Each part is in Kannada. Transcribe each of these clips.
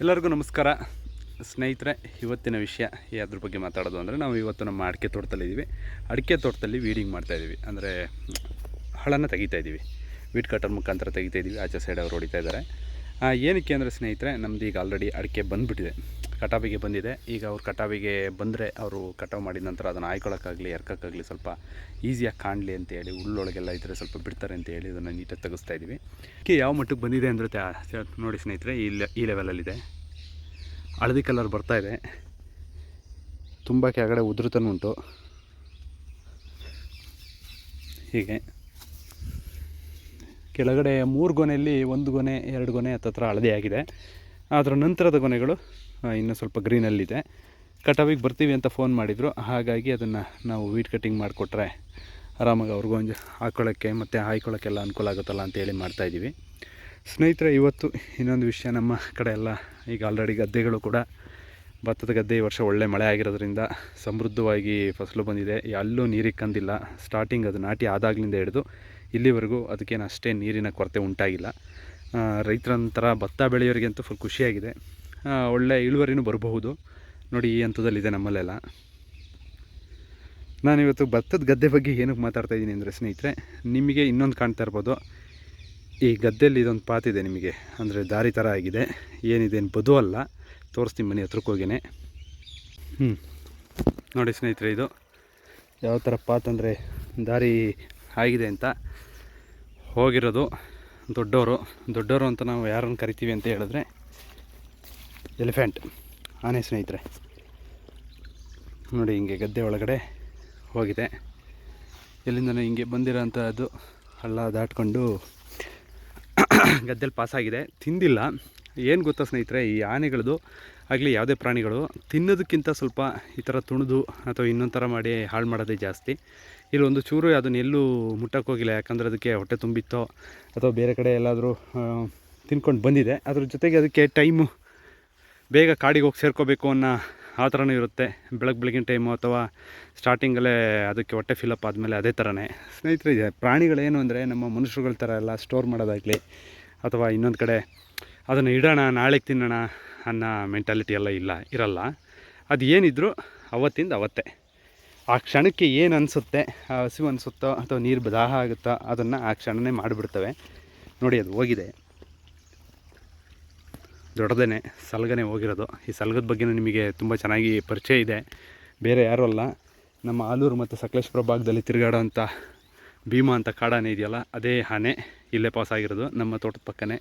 ಎಲ್ಲರಿಗೂ ನಮಸ್ಕಾರ ಸ್ನೇಹಿತರೆ. ಇವತ್ತಿನ ವಿಷಯ ಯಾವ್ದ್ರ ಬಗ್ಗೆ ಮಾತಾಡೋದು ಅಂದರೆ, ನಾವು ಇವತ್ತು ನಮ್ಮ ಅಡಿಕೆ ತೋಟದಲ್ಲಿದ್ದೀವಿ. ಅಡಿಕೆ ತೋಟದಲ್ಲಿ ವೀಡಿಂಗ್ ಮಾಡ್ತಾಯಿದ್ದೀವಿ, ಅಂದರೆ ಹಳನ್ನು ತೆಗಿತಾಯಿದ್ದೀವಿ. ವೀಡ್ ಕಟರ್ ಮುಖಾಂತರ ತೆಗಿತಾಯಿದ್ದೀವಿ. ಆಚೆ ಸೈಡ್ ಅವರು ಹೊಡಿತಾ ಇದ್ದಾರೆ. ಏನಕ್ಕೆ ಅಂದರೆ ಸ್ನೇಹಿತರೆ, ನಮ್ಮದು ಈಗ ಆಲ್ರೆಡಿ ಅಡಿಕೆ ಬಂದುಬಿಟ್ಟಿದೆ, ಕಟಾವಿಗೆ ಬಂದಿದೆ. ಈಗ ಅವ್ರು ಕಟಾವಿಗೆ ಬಂದರೆ ಅವರು ಕಟಾವು ಮಾಡಿದ ನಂತರ ಅದನ್ನು ಆಯ್ಕೊಳ್ಳೋಕ್ಕಾಗಲಿ ಎರ್ಕೋಕ್ಕಾಗಲಿ ಸ್ವಲ್ಪ ಈಸಿಯಾಗಿ ಕಾಣಲಿ ಅಂತೇಳಿ, ಉಳ್ಳೊಳಗೆಲ್ಲ ಇದ್ದರೆ ಸ್ವಲ್ಪ ಬಿಡ್ತಾರೆ ಅಂತೇಳಿ ಇದನ್ನು ನೀಟಾಗಿ ತೆಗೆಸ್ತಾ ಇದ್ದೀವಿ. ಯಾವ ಮಟ್ಟಕ್ಕೆ ಬಂದಿದೆ ಅಂದರೆ ನೋಡಿ ಸ್ನೇಹಿತರೆ, ಈ ಲೆವೆಲಲ್ಲಿದೆ. ಹಳದಿ ಕಲರ್ ಬರ್ತಾಯಿದೆ, ತುಂಬ ಕೆಳಗಡೆ ಉದುರುತನೂ ಉಂಟು. ಹೀಗೆ ಕೆಳಗಡೆ 3 ಗೊನೆಯಲ್ಲಿ 1 ಗೊನೆ 2 ಗೊನೆ ಹತ್ತತ್ರ ಹಳದಿ ಆಗಿದೆ. ಅದರ ನಂತರದ ಗೊನೆಗಳು ಇನ್ನೂ ಸ್ವಲ್ಪ ಗ್ರೀನಲ್ಲಿದೆ. ಕಟಾವಿಗೆ ಬರ್ತೀವಿ ಅಂತ ಫೋನ್ ಮಾಡಿದರು, ಹಾಗಾಗಿ ಅದನ್ನು ನಾವು ವೀಡ್ ಕಟ್ಟಿಂಗ್ ಮಾಡಿಕೊಟ್ರೆ ಆರಾಮಾಗಿ ಅವ್ರಿಗೊಂದು ಹಾಕ್ಕೊಳ್ಳೋಕ್ಕೆ ಮತ್ತು ಹಾಯ್ಕೊಳ್ಳೋಕ್ಕೆಲ್ಲ ಅನುಕೂಲ ಆಗುತ್ತಲ್ಲ ಅಂತೇಳಿ ಮಾಡ್ತಾಯಿದ್ದೀವಿ. ಸ್ನೇಹಿತರೆ, ಇವತ್ತು ಇನ್ನೊಂದು ವಿಷಯ, ನಮ್ಮ ಕಡೆ ಎಲ್ಲ ಈಗ ಆಲ್ರೆಡಿ ಗದ್ದೆಗಳು ಕೂಡ, ಭತ್ತದ ಗದ್ದೆ ಈ ವರ್ಷ ಒಳ್ಳೆ ಮಳೆ ಆಗಿರೋದ್ರಿಂದ ಸಮೃದ್ಧವಾಗಿ ಫಸಲು ಬಂದಿದೆ. ಎಲ್ಲೂ ನೀರಿಗೆ ಕಂದಿಲ್ಲ. ಸ್ಟಾರ್ಟಿಂಗ್ ಅದು ನಾಟಿ ಆದಾಗಲಿಂದ ಹಿಡಿದು ಇಲ್ಲಿವರೆಗೂ ಅದಕ್ಕೇನು ಅಷ್ಟೇ ನೀರಿನ ಕೊರತೆ ಉಂಟಾಗಿಲ್ಲ. ರೈತರಂತರ ಭತ್ತ ಬೆಳೆಯೋರಿಗಂತೂ ಫುಲ್ ಖುಷಿಯಾಗಿದೆ. ಒಳ್ಳೆ ಇಳುವರಿನೂ ಬರಬಹುದು. ನೋಡಿ, ಈ ಹಂತದಲ್ಲಿದೆ ನಮ್ಮಲ್ಲೆಲ್ಲ. ನಾನಿವತ್ತು ಭತ್ತದ ಗದ್ದೆ ಬಗ್ಗೆ ಏನಕ್ಕೆ ಮಾತಾಡ್ತಾಯಿದ್ದೀನಿ ಅಂದರೆ ಸ್ನೇಹಿತರೆ, ನಿಮಗೆ ಇನ್ನೊಂದು ಕಾಣ್ತಾ ಇರ್ಬೋದು, ಈ ಗದ್ದೆಯಲ್ಲಿ ಇದೊಂದು ಪಾತಿದೆ ನಿಮಗೆ, ಅಂದರೆ ದಾರಿ ಥರ ಆಗಿದೆ. ಏನಿದೇನು ಬದು ಅಲ್ಲ, ತೋರಿಸ್ತೀನಿ ಮನೆ ಹತ್ರಕ್ಕೆ ಹೋಗೇನೆ. ನೋಡಿ ಸ್ನೇಹಿತರೆ, ಇದು ಯಾವ ಥರ ಪಾತ್ ಅಂದರೆ ದಾರಿ ಆಗಿದೆ ಅಂತ ಹೋಗಿರೋದು. ದೊಡ್ಡವರು ಅಂತ ನಾವು ಯಾರನ್ನು ಕರಿತೀವಿ ಅಂತ ಹೇಳಿದ್ರೆ ಎಲಿಫೆಂಟ್, ಆನೆ ಸ್ನೇಹಿತರೆ. ನೋಡಿ, ಹಿಂಗೆ ಗದ್ದೆ ಒಳಗಡೆ ಹೋಗಿದೆ. ಎಲ್ಲಿಂದನೂ ಹಿಂಗೆ ಬಂದಿರೋಂಥದ್ದು ಹಳ್ಳ ದಾಟ್ಕೊಂಡು ಗದ್ದೆಲಿ ಪಾಸಾಗಿದೆ. ತಿಂದಿಲ್ಲ. ಏನು ಗೊತ್ತಾ ಸ್ನೇಹಿತರೆ, ಈ ಆನೆಗಳದು ಆಗಲಿ ಯಾವುದೇ ಪ್ರಾಣಿಗಳು ತಿನ್ನೋದಕ್ಕಿಂತ ಸ್ವಲ್ಪ ಈ ಥರ ತುಣಿದು ಅಥವಾ ಇನ್ನೊಂದು ಥರ ಮಾಡಿ ಹಾಳು ಮಾಡೋದೇ ಜಾಸ್ತಿ. ಇಲ್ಲೊಂದು ಚೂರು ಅದನ್ನು ಎಲ್ಲೂ ಮುಟ್ಟಕ್ಕೆ ಹೋಗಿಲ್ಲ, ಯಾಕಂದರೆ ಅದಕ್ಕೆ ಹೊಟ್ಟೆ ತುಂಬಿತ್ತೋ ಅಥವಾ ಬೇರೆ ಕಡೆ ಎಲ್ಲಾದರೂ ತಿನ್ಕೊಂಡು ಬಂದಿದೆ. ಅದ್ರ ಜೊತೆಗೆ ಅದಕ್ಕೆ ಟೈಮು ಬೇಗ ಕಾಡಿಗೆ ಹೋಗಿ ಸೇರ್ಕೋಬೇಕು ಅನ್ನೋ ಆ ಥರನೂ ಇರುತ್ತೆ. ಬೆಳಗಿನ ಟೈಮು ಅಥವಾ ಸ್ಟಾರ್ಟಿಂಗಲ್ಲೇ ಅದಕ್ಕೆ ಹೊಟ್ಟೆ ಫಿಲಪ್ ಆದಮೇಲೆ ಅದೇ ಥರನೇ ಸ್ನೇಹಿತರೆ ಇದೆ. ಪ್ರಾಣಿಗಳೇನು ಅಂದರೆ ನಮ್ಮ ಮನುಷ್ಯರುಗಳ ಥರ ಎಲ್ಲ ಸ್ಟೋರ್ ಮಾಡೋದಾಗಲಿ ಅಥವಾ ಇನ್ನೊಂದು ಕಡೆ ಅದನ್ನು ಇಡೋಣ ನಾಳೆಗೆ ತಿನ್ನೋಣ ಅನ್ನೋ ಮೆಂಟಾಲಿಟಿ ಎಲ್ಲ ಇರಲ್ಲ. ಅದು ಏನಿದ್ರು ಅವತ್ತಿಂದ ಅವತ್ತೇ, ಆ ಕ್ಷಣಕ್ಕೆ ಏನು ಅನಿಸುತ್ತೆ, ಹಸಿವು ಅನಿಸುತ್ತೋ ಅಥವಾ ನೀರು ದಾಹ ಆಗುತ್ತೋ ಅದನ್ನು ಆ ಕ್ಷಣನೇ ಮಾಡಿಬಿಡ್ತವೆ. ನೋಡಿ, ಅದು ಹೋಗಿದೆ, ದೊಡ್ಡದೇ ಸಲಗನೆ ಹೋಗಿರೋದು. ಈ ಸಲಗದ ಬಗ್ಗೆನೂ ನಿಮಗೆ ತುಂಬ ಚೆನ್ನಾಗಿ ಪರಿಚಯ ಇದೆ. ಬೇರೆ ಯಾರೂ ಅಲ್ಲ, ನಮ್ಮ ಆಲೂರು ಮತ್ತು ಸಕಲೇಶ್ಪುರ ಭಾಗದಲ್ಲಿ ತಿರುಗಾಡೋ ಅಂಥ ಭೀಮಾ ಅಂತ ಕಾಡಾನೆ ಇದೆಯಲ್ಲ, ಅದೇ ಆನೆ ಇಲ್ಲೇ ಪಾಸ್ ಆಗಿರೋದು. ನಮ್ಮ ತೋಟದ ಪಕ್ಕನೇ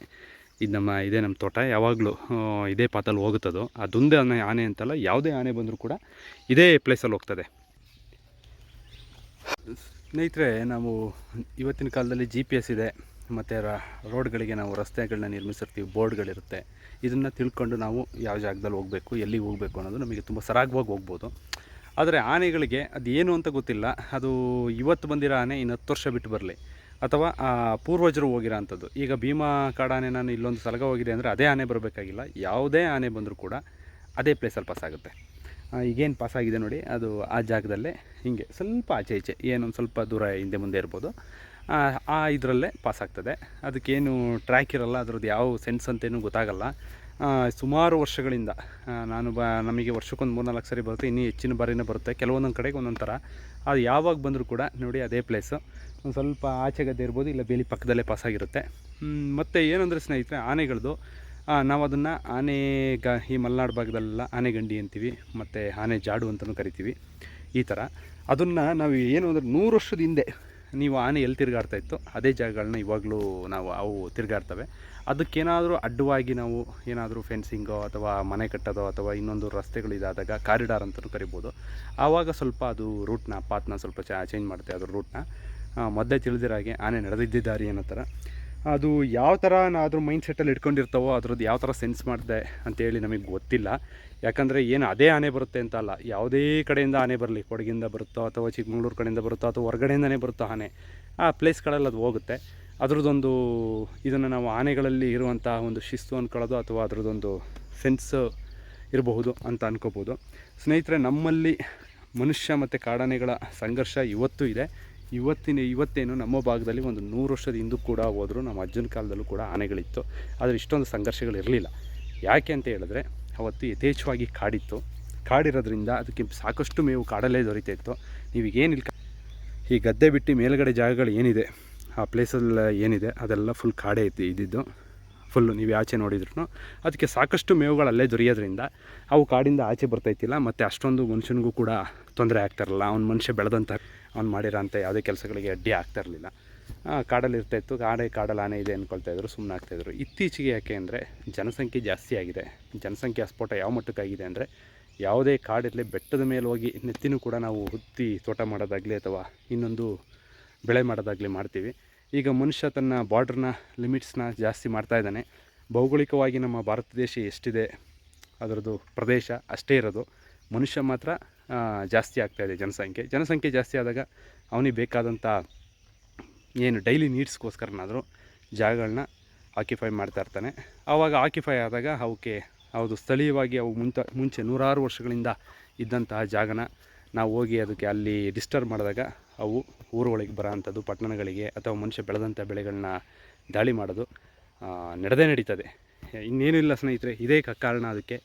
ಇದೇ ನಮ್ಮ ತೋಟ. ಯಾವಾಗಲೂ ಇದೇ ಪಾತಲ್ಲಿ ಹೋಗುತ್ತದು. ಅದೊಂದೇ ಆನೆ ಅಂತಲ್ಲ, ಯಾವುದೇ ಆನೆ ಬಂದರೂ ಕೂಡ ಇದೇ ಪ್ಲೇಸಲ್ಲಿ ಹೋಗ್ತದೆ. ಸ್ನೇಹಿತರೆ, ನಾವು ಇವತ್ತಿನ ಕಾಲದಲ್ಲಿ GPS ಇದೆ, ಮತ್ತು ರೋಡ್ಗಳಿಗೆ ನಾವು ರಸ್ತೆಗಳನ್ನ ನಿರ್ಮಿಸಿರ್ತೀವಿ, ಬೋರ್ಡ್ಗಳಿರುತ್ತೆ. ಇದನ್ನು ತಿಳ್ಕೊಂಡು ನಾವು ಯಾವ ಜಾಗದಲ್ಲಿ ಹೋಗಬೇಕು, ಎಲ್ಲಿಗೆ ಹೋಗಬೇಕು ಅನ್ನೋದು ನಮಗೆ ತುಂಬ ಸರಾಗವಾಗಿ ಹೋಗ್ಬೋದು. ಆದರೆ ಆನೆಗಳಿಗೆ ಅದು ಏನು ಅಂತ ಗೊತ್ತಿಲ್ಲ. ಅದು ಇವತ್ತು ಬಂದಿರೋ ಆನೆ ಇನ್ನು 10 ವರ್ಷ ಬಿಟ್ಟು ಬರಲಿ, ಅಥವಾ ಪೂರ್ವಜರು ಹೋಗಿರೋ ಅಂಥದ್ದು. ಈಗ ಭೀಮಾ ಕಾಡಾನೆ ನಾನು ಇಲ್ಲೊಂದು ಸಲಗ ಹೋಗಿದೆ ಅಂದರೆ ಅದೇ ಆನೆ ಬರಬೇಕಾಗಿಲ್ಲ. ಯಾವುದೇ ಆನೆ ಬಂದರೂ ಕೂಡ ಅದೇ ಪ್ಲೇಸಲ್ಲಿ ಪಾಸಾಗುತ್ತೆ. ಈಗೇನು ಪಾಸಾಗಿದೆ ನೋಡಿ, ಅದು ಆ ಜಾಗದಲ್ಲೇ ಹಿಂಗೆ ಸ್ವಲ್ಪ ಆಚೆ ಈಚೆ ಏನೊಂದು ಸ್ವಲ್ಪ ದೂರ ಹಿಂದೆ ಮುಂದೆ ಇರ್ಬೋದು, ಇದರಲ್ಲೇ ಪಾಸಾಗ್ತದೆ. ಅದಕ್ಕೇನು ಟ್ರ್ಯಾಕ್ ಇರಲ್ಲ, ಅದ್ರದ್ದು ಯಾವ ಸೆನ್ಸ್ ಅಂತೇನು ಗೊತ್ತಾಗಲ್ಲ. ಸುಮಾರು ವರ್ಷಗಳಿಂದ ನಮಗೆ ವರ್ಷಕ್ಕೊಂದು 3-4 ಸರಿ ಬರುತ್ತೆ, ಇನ್ನೂ ಹೆಚ್ಚಿನ ಬಾರಿನೇ ಬರುತ್ತೆ. ಕೆಲವೊಂದೊಂದು ಕಡೆಗೆ ಒಂದೊಂದು ಥರ. ಅದು ಯಾವಾಗ ಬಂದರೂ ಕೂಡ ನೋಡಿ ಅದೇ ಪ್ಲೇಸು. ಒಂದು ಸ್ವಲ್ಪ ಆಚೆ ಗದ್ದೆ ಇರ್ಬೋದು, ಇಲ್ಲ ಬೇಲಿ ಪಕ್ಕದಲ್ಲೇ ಪಾಸಾಗಿರುತ್ತೆ. ಮತ್ತು ಏನಂದರೆ ಸ್ನೇಹಿತರೆ, ಆನೆಗಳದ್ದು ನಾವು ಅದನ್ನು ಈ ಮಲೆನಾಡು ಭಾಗದಲ್ಲೆಲ್ಲ ಆನೆಗಂಡಿ ಅಂತೀವಿ, ಮತ್ತು ಆನೆ ಜಾಡು ಅಂತಲೂ ಕರಿತೀವಿ. ಈ ಥರ ಅದನ್ನು ನಾವು ಏನು ಅಂದರೆ 100 ವರ್ಷದ ಹಿಂದೆ ನೀವು ಆನೆ ಎಲ್ಲಿ ತಿರುಗಾಡ್ತಾಯಿತ್ತು ಅದೇ ಜಾಗಗಳನ್ನ ಇವಾಗಲೂ ಅವು ತಿರುಗಾಡ್ತವೆ. ಅದಕ್ಕೇನಾದರೂ ಅಡ್ಡವಾಗಿ ನಾವು ಏನಾದರೂ ಫೆನ್ಸಿಂಗೋ ಅಥವಾ ಮನೆ ಕಟ್ಟೋದೋ ಅಥವಾ ಇನ್ನೊಂದು ರಸ್ತೆಗಳು ಇದಾದಾಗ ಕಾರಿಡಾರ್ ಅಂತಲೂ ಕರಿಬೋದು. ಆವಾಗ ಸ್ವಲ್ಪ ಅದು ಪಾತ್ನ ಸ್ವಲ್ಪ ಚೇಂಜ್ ಮಾಡುತ್ತೆ, ಅದ್ರ ರೂಟ್ನ. ಮೊದಲೇ ತಿಳಿದಿರೋ ಹಾಗೆ ಆನೆ ನಡೆದಿದ್ದ ದಾರಿ ಅನ್ನೋ ಥರ ಅದು ಯಾವ ಥರ ಅದ್ರ ಮೈಂಡ್ಸೆಟ್ಟಲ್ಲಿ ಇಟ್ಕೊಂಡಿರ್ತಾವೋ ಅದ್ರದ್ದು ಯಾವ ಥರ ಸೆನ್ಸ್ ಮಾಡಿದೆ ಅಂತೇಳಿ ನಮಗೆ ಗೊತ್ತಿಲ್ಲ. ಯಾಕಂದರೆ ಏನು ಅದೇ ಆನೆ ಬರುತ್ತೆ ಅಂತ ಅಲ್ಲ, ಯಾವುದೇ ಕಡೆಯಿಂದ ಆನೆ ಬರಲಿ, ಕೊಡಗಿಂದ ಬರುತ್ತೋ ಅಥವಾ ಚಿಕ್ಕಮಗಳೂರು ಕಡೆಯಿಂದ ಬರುತ್ತೋ ಅಥವಾ ಹೊರಗಡೆಯಿಂದನೇ ಬರುತ್ತೋ ಆನೆ, ಆ ಪ್ಲೇಸ್ಗಳಲ್ಲಿ ಅದು ಹೋಗುತ್ತೆ. ಅದ್ರದ್ದೊಂದು ಇದನ್ನು ನಾವು ಆನೆಗಳಲ್ಲಿ ಇರುವಂಥ ಒಂದು ಶಿಸ್ತು ಅಂದ್ಕೊಳ್ಳೋದು ಅಥವಾ ಅದ್ರದ್ದೊಂದು ಸೆನ್ಸ್ ಇರಬಹುದು ಅಂತ ಅನ್ಕೋಬೋದು. ಸ್ನೇಹಿತರೆ, ನಮ್ಮಲ್ಲಿ ಮನುಷ್ಯ ಮತ್ತು ಕಾಡಾನೆಗಳ ಸಂಘರ್ಷ ಇವತ್ತೂ ಇದೆ. ಇವತ್ತೇನು ನಮ್ಮ ಭಾಗದಲ್ಲಿ ಒಂದು 100 ವರ್ಷದ ಹಿಂದೂ ಕೂಡ ಹೋದರೂ ನಮ್ಮ ಅಜ್ಜನ ಕಾಲದಲ್ಲೂ ಕೂಡ ಆನೆಗಳಿತ್ತು. ಆದರೆ ಇಷ್ಟೊಂದು ಸಂಘರ್ಷಗಳಿರಲಿಲ್ಲ. ಯಾಕೆ ಅಂತ ಹೇಳಿದ್ರೆ ಅವತ್ತು ಯಥೇಚ್ಛವಾಗಿ ಕಾಡಿತ್ತು. ಕಾಡಿರೋದ್ರಿಂದ ಅದಕ್ಕೆ ಸಾಕಷ್ಟು ಮೇವು ಕಾಡಲ್ಲೇ ದೊರೀತಾ ಇತ್ತು. ನೀವೀಗೇನಿಲ್ಲ, ಈ ಗದ್ದೆ ಬಿಟ್ಟು ಮೇಲುಗಡೆ ಜಾಗಗಳು ಏನಿದೆ, ಆ ಪ್ಲೇಸಲ್ಲಿ ಏನಿದೆ ಅದೆಲ್ಲ ಫುಲ್ ಕಾಡೇ ಇದ್ದಿದ್ದು. ಫುಲ್ಲು ನೀವು ಆಚೆ ನೋಡಿದ್ರು ಅದಕ್ಕೆ ಸಾಕಷ್ಟು ಮೇವುಗಳು ಅಲ್ಲೇ ದೊರೆಯೋದ್ರಿಂದ ಅವು ಕಾಡಿಂದ ಆಚೆ ಬರ್ತಾಯಿತ್ತಿಲ್ಲ. ಮತ್ತು ಅಷ್ಟೊಂದು ಮನುಷ್ಯನಿಗೂ ಕೂಡ ತೊಂದರೆ ಆಗ್ತಾಯಿರಲಿಲ್ಲ. ಅವ್ನು ಮನುಷ್ಯ ಬೆಳೆದಂಥ ಅವ್ನು ಮಾಡಿರೋ ಅಂಥ ಯಾವುದೇ ಕೆಲಸಗಳಿಗೆ ಅಡ್ಡಿ ಆಗ್ತಾಯಿರಲಿಲ್ಲ. ಕಾಡಲ್ಲಿ ಇರ್ತಾಯಿತ್ತು. ಕಾಡಲ್ಲಿ ಆನೆ ಇದೆ ಅಂದ್ಕೊಳ್ತಾಯಿದ್ರು, ಸುಮ್ಮನೆ ಆಗ್ತಾಯಿದ್ರು. ಇತ್ತೀಚೆಗೆ ಯಾಕೆ ಅಂದರೆ ಜನಸಂಖ್ಯೆ ಜಾಸ್ತಿ ಆಗಿದೆ. ಜನಸಂಖ್ಯೆ ಸ್ಫೋಟ ಯಾವ ಮಟ್ಟಕ್ಕಾಗಿದೆ ಅಂದರೆ, ಯಾವುದೇ ಕಾಡಿರಲಿ ಬೆಟ್ಟದ ಮೇಲೆ ಹೋಗಿ ನೆತ್ತಿನೂ ಕೂಡ ನಾವು ಹುತ್ತಿ ತೋಟ ಮಾಡೋದಾಗಲಿ ಅಥವಾ ಇನ್ನೊಂದು ಬೆಳೆ ಮಾಡೋದಾಗಲಿ ಮಾಡ್ತೀವಿ. ಈಗ ಮನುಷ್ಯ ತನ್ನ ಬಾರ್ಡ್ರನ್ನ ಲಿಮಿಟ್ಸ್ನ ಜಾಸ್ತಿ ಮಾಡ್ತಾ ಇದ್ದಾನೆ. ಭೌಗೋಳಿಕವಾಗಿ ನಮ್ಮ ಭಾರತ ದೇಶ ಎಷ್ಟಿದೆ ಅದರದ್ದು ಪ್ರದೇಶ ಅಷ್ಟೇ ಇರೋದು. ಮನುಷ್ಯ ಮಾತ್ರ ಜಾಸ್ತಿ ಆಗ್ತಾಯಿದೆ ಜನಸಂಖ್ಯೆ ಜಾಸ್ತಿ ಆದಾಗ ಅವನಿಗೆ ಬೇಕಾದಂಥ ಏನು ಡೈಲಿ ನೀಡ್ಸ್ಗೋಸ್ಕರನಾದರೂ ಜಾಗಗಳನ್ನ ಆಕ್ಯುಪೈ ಮಾಡ್ತಾ ಇರ್ತಾನೆ. ಆವಾಗ ಆಕ್ಯುಪೈ ಆದಾಗ ಅವಕ್ಕೆ ಹೌದು ಸ್ಥಳೀಯವಾಗಿ ಅವು ಮುಂಚೆ ನೂರಾರು ವರ್ಷಗಳಿಂದ ಇದ್ದಂತಹ ಜಾಗನ ನಾವು ಹೋಗಿ ಅದಕ್ಕೆ ಅಲ್ಲಿ ಡಿಸ್ಟರ್ಬ್ ಮಾಡಿದಾಗ ಅವು ಊರುಗಳಿಗೆ ಬರೋ ಅಂಥದ್ದು, ಪಟ್ಟಣಗಳಿಗೆ ಅಥವಾ ಮನುಷ್ಯ ಬೆಳೆದಂಥ ಬೆಳೆಗಳನ್ನ ದಾಳಿ ಮಾಡೋದು ನಡೀತದೆ. ಇನ್ನೇನು ಇಲ್ಲ ಸ್ನೇಹಿತರೆ, ಇದೇ ಕಾರಣ ಅದಕ್ಕೆ.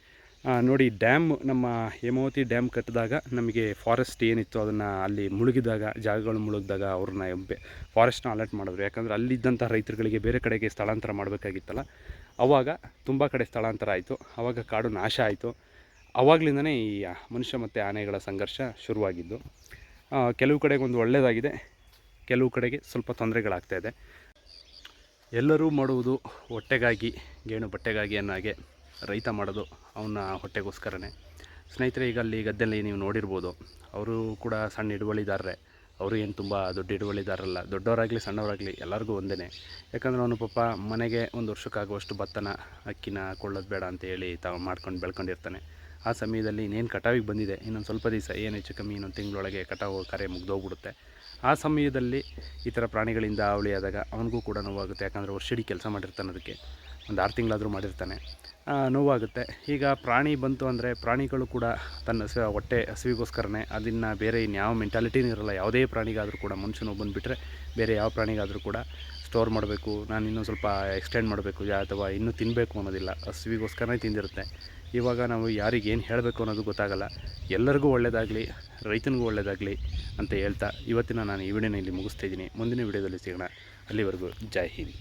ನೋಡಿ, ಡ್ಯಾಮ್, ನಮ್ಮ ಹೇಮಾವತಿ ಡ್ಯಾಮ್ ಕಟ್ಟಿದಾಗ ನಮಗೆ ಫಾರೆಸ್ಟ್ ಏನಿತ್ತು ಅದನ್ನು ಅಲ್ಲಿ ಮುಳುಗಿದಾಗ, ಜಾಗಗಳು ಮುಳುಗಿದಾಗ ಅವ್ರನ್ನ ಫಾರೆಸ್ಟ್ನ ಅಲರ್ಟ್ ಮಾಡಿದ್ರು. ಯಾಕಂದರೆ ಅಲ್ಲಿದ್ದಂಥ ರೈತರುಗಳಿಗೆ ಬೇರೆ ಕಡೆಗೆ ಸ್ಥಳಾಂತರ ಮಾಡಬೇಕಾಗಿತ್ತಲ್ಲ. ಆವಾಗ ತುಂಬ ಕಡೆ ಸ್ಥಳಾಂತರ ಆಯಿತು. ಆವಾಗ ಕಾಡು ನಾಶ ಆಯಿತು. ಆವಾಗಲಿಂದನೇ ಈ ಮನುಷ್ಯ ಮತ್ತು ಆನೆಗಳ ಸಂಘರ್ಷ ಶುರುವಾಗಿದ್ದು. ಕೆಲವು ಕಡೆಗೆ ಒಂದು ಒಳ್ಳೆಯದಾಗಿದೆ, ಕೆಲವು ಕಡೆಗೆ ಸ್ವಲ್ಪ ತೊಂದರೆಗಳಾಗ್ತಾಯಿದೆ. ಎಲ್ಲರೂ ಮಾಡುವುದು ಹೊಟ್ಟೆಗಾಗಿ, ಗೇಣು ಬಟ್ಟೆಗಾಗಿ ಅನ್ನೋ ಹಾಗೆ ರೈತ ಮಾಡೋದು ಅವನ ಹೊಟ್ಟೆಗೋಸ್ಕರನೇ. ಸ್ನೇಹಿತರೆ, ಈಗ ಅಲ್ಲಿ ಗದ್ದೆಯಲ್ಲಿ ನೀವು ನೋಡಿರ್ಬೋದು, ಅವರು ಕೂಡ ಸಣ್ಣ ಹಿಡುವಳಿದಾರರೇ. ಅವರು ಏನು ತುಂಬ ದೊಡ್ಡ ಹಿಡುವಳಿದಾರಲ್ಲ. ದೊಡ್ಡವರಾಗಲಿ ಸಣ್ಣವರಾಗಲಿ ಎಲ್ಲರಿಗೂ ಒಂದೇ. ಯಾಕಂದರೆ ಅವನು ಪಾಪ ಮನೆಗೆ ಒಂದು ವರ್ಷಕ್ಕಾಗುವಷ್ಟು ಭತ್ತನ, ಅಕ್ಕಿನ ಕೊಳ್ಳೋದು ಬೇಡ ಅಂತ ಹೇಳಿ ಮಾಡ್ಕೊಂಡು ಬೆಳ್ಕೊಂಡಿರ್ತಾನೆ. ಆ ಸಮಯದಲ್ಲಿ ಇನ್ನೇನು ಕಟಾವಿಗೆ ಬಂದಿದೆ, ಇನ್ನೊಂದು ಸ್ವಲ್ಪ ದಿವಸ, ಏನು ಹೆಚ್ಚು ಕಮ್ಮಿ ಇನ್ನೊಂದು ತಿಂಗಳೊಳಗೆ ಕಟಾವು ಕಾರ್ಯ ಮುಗ್ದೋಗ್ಬಿಡುತ್ತೆ. ಆ ಸಮಯದಲ್ಲಿ ಈ ಥರ ಪ್ರಾಣಿಗಳಿಂದ ಅವಳಿ ಆದಾಗ ಅವನಿಗೂ ಕೂಡ ನೋವಾಗುತ್ತೆ. ಯಾಕಂದರೆ ವರ್ಷಿಡೀ ಕೆಲಸ ಮಾಡಿರ್ತಾನೆ, ಅದಕ್ಕೆ ಒಂದು 6 ತಿಂಗಳಾದರೂ ಮಾಡಿರ್ತಾನೆ, ನೋವಾಗುತ್ತೆ. ಈಗ ಪ್ರಾಣಿ ಬಂತು ಅಂದರೆ ಪ್ರಾಣಿಗಳು ಕೂಡ ತನ್ನ ಹೊಟ್ಟೆ ಹಸಿವಿಗೋಸ್ಕರನೇ, ಅದನ್ನು ಬೇರೆ ಇನ್ಯಾವ ಮೆಂಟಾಲಿಟಿನೂ ಇರೋಲ್ಲ. ಯಾವುದೇ ಪ್ರಾಣಿಗಾದರೂ ಕೂಡ, ಮನುಷ್ಯನೊಬ್ಬನ ಬಿಟ್ಟರೆ ಬೇರೆ ಯಾವ ಪ್ರಾಣಿಗಾದರೂ ಕೂಡ ಸ್ಟೋರ್ ಮಾಡಬೇಕು, ನಾನು ಇನ್ನೂ ಸ್ವಲ್ಪ ಎಕ್ಸ್ಟೆಂಡ್ ಮಾಡಬೇಕು ಅಥವಾ ಇನ್ನೂ ತಿನ್ನಬೇಕು ಅನ್ನೋದಿಲ್ಲ. ಹಸಿವಿಗೋಸ್ಕರನೇ ತಿಂದಿರುತ್ತೆ. ಇವಾಗ ನಾವು ಯಾರಿಗೆ ಏನು ಹೇಳಬೇಕು ಅನ್ನೋದು ಗೊತ್ತಾಗಲ್ಲ. ಎಲ್ಲರಿಗೂ ಒಳ್ಳೆಯದಾಗಲಿ, ರೈತನಿಗೂ ಒಳ್ಳೆಯದಾಗಲಿ ಅಂತ ಹೇಳ್ತಾ ಇವತ್ತಿನ ನಾನು ಈ ವಿಡಿಯೋನ ಇಲ್ಲಿ ಮುಗಿಸ್ತಾಯಿದ್ದೀನಿ. ಮುಂದಿನ ವಿಡಿಯೋದಲ್ಲಿ ಸಿಗೋಣ. ಅಲ್ಲಿವರೆಗೂ ಜೈ ಹಿಂದ್.